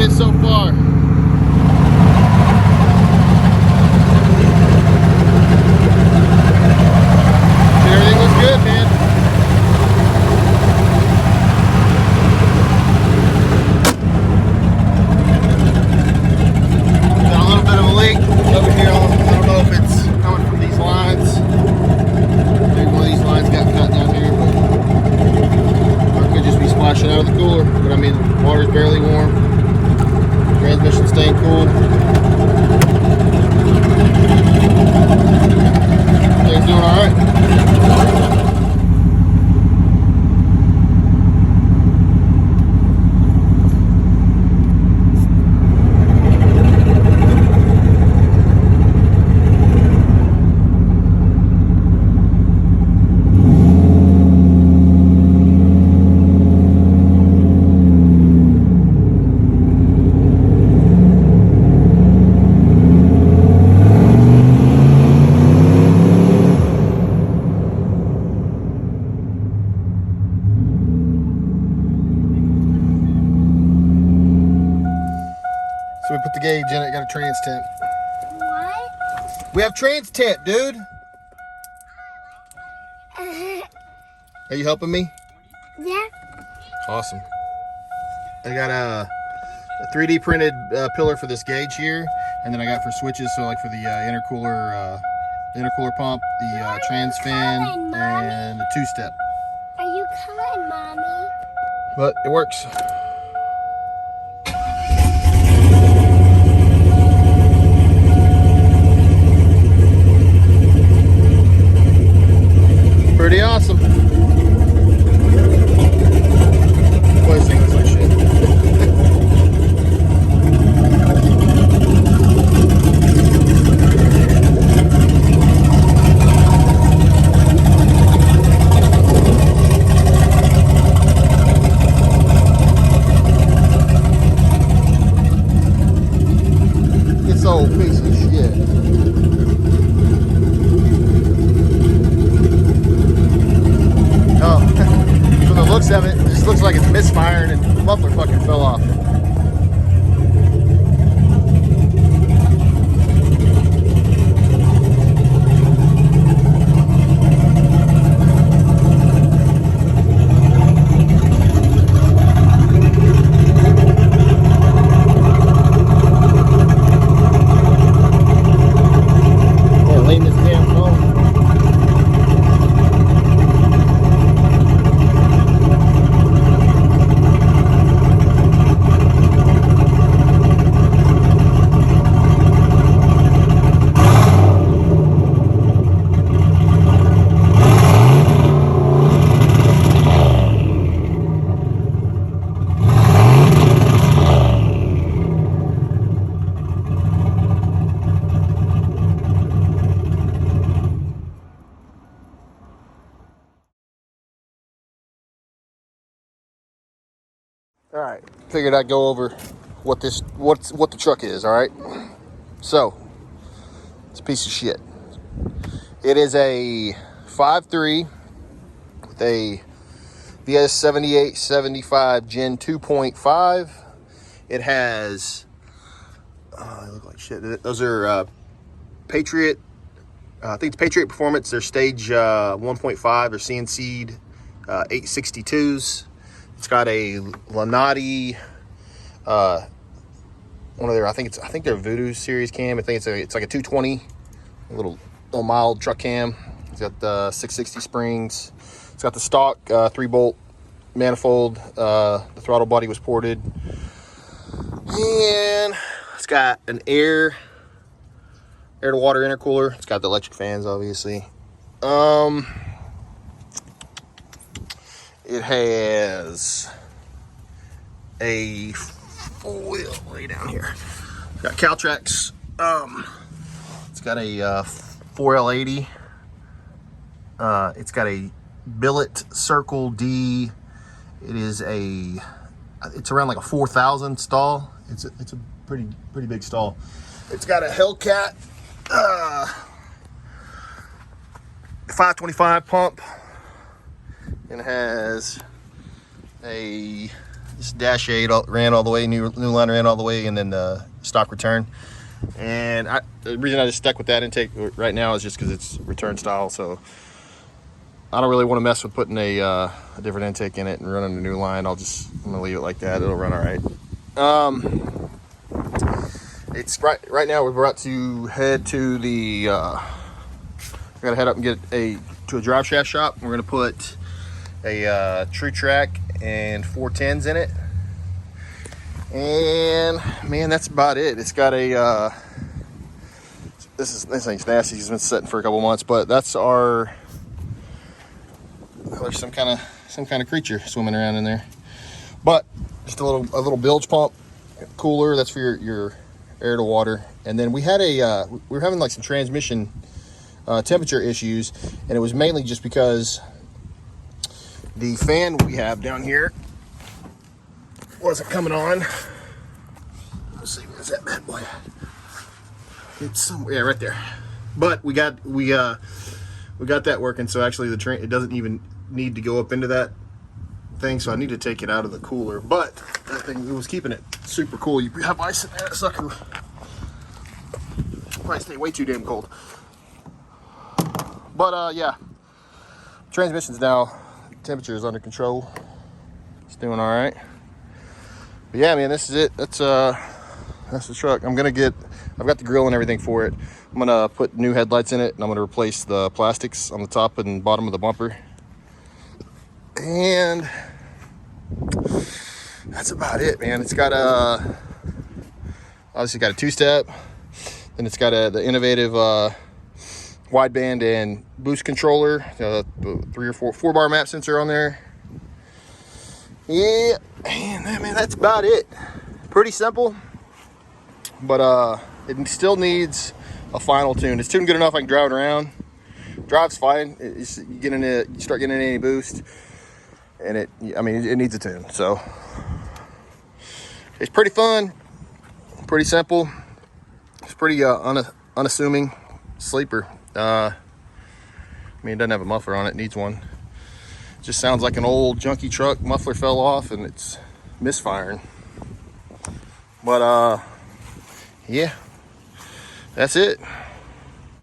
it so far? Everything looks good, man. Got a little bit of a leak over here. I don't know if it's coming from these lines. Maybe one of these lines got cut down here, but or it could just be splashing out of the cooler. But I mean, the water's barely warm. Transmission staying cool. Things doing all right. So we put the gauge in it, got a trans temp. What? We have trans temp, dude. Are you helping me? Yeah. Awesome. I got a 3D printed pillar for this gauge here, and then I got for switches, so like for the intercooler pump, the trans fan, and the two-step. Are you coming, Mommy? But it works. Pretty awesome. Boy, this thing looks like shit. This old piece of shit. Oh, from the looks of it, it just looks like it's misfiring and the muffler fucking fell off. Yeah, lean this damn phone. All right, figured I'd go over what the truck is. All right, so it's a piece of shit. It is a 5.3 with a VS 7875 Gen 2.5. It has they look like shit. Those are Patriot. I think it's Patriot Performance. They're stage 1.5 or CNCed 862s. It's got a Lunati, one of their, I think they're Voodoo series cam. I think it's like a 220, a little mild truck cam. It's got the 660 springs. It's got the stock 3-bolt manifold. The throttle body was ported, and it's got an air to water intercooler. It's got the electric fans, obviously. It has a foil way down here. It's got caltracs. It's got a 4L80. It's got a billet circle D. It's around like a 4,000 stall. It's a pretty big stall. It's got a Hellcat 525 pump, and it has a This dash 8 ran all the way, new line ran all the way, and then the stock return. And the reason I just stuck with that intake right now is just because it's return style. So I don't really want to mess with putting a different intake in it and running a new line. I'm gonna leave it like that. It'll run all right. It's right now we're about to head to the. We're gonna head up and get to a drive shaft shop. We're gonna put a true track and 410s in it. And man, that's about it. It's got a this thing's nasty. It's been sitting for a couple months, but that's our. There's some kind of creature swimming around in there. But just a little bilge pump, cooler. That's for your air to water. And then we had we were having like some transmission temperature issues, and it was mainly just because the fan we have down here wasn't coming on. Let's see, where's that bad boy? It's somewhere, yeah, right there. But we got that working, so actually it doesn't even need to go up into that thing, so I need to take it out of the cooler. But that thing, it was keeping it super cool. You have ice in there, that sucker probably stay way too damn cold. But yeah, transmission's now, temperature is under control. It's doing all right. But yeah, man, this is it. That's the truck. I've got the grill and everything for it. I'm gonna put new headlights in it, and I'm gonna replace the plastics on the top and bottom of the bumper. And that's about it, man. It's got obviously got a 2-step, and it's got the innovative wideband and boost controller, 3 or 4 bar map sensor on there. Yeah, man, that's about it. Pretty simple, but it still needs a final tune. It's tuned good enough I can drive it around. Drive's fine. You start getting any boost, and it needs a tune. So it's pretty fun, pretty simple. It's pretty unassuming sleeper. It doesn't have a muffler on it. It needs one. It just sounds like an old junky truck. Muffler fell off and it's misfiring. But yeah, that's it.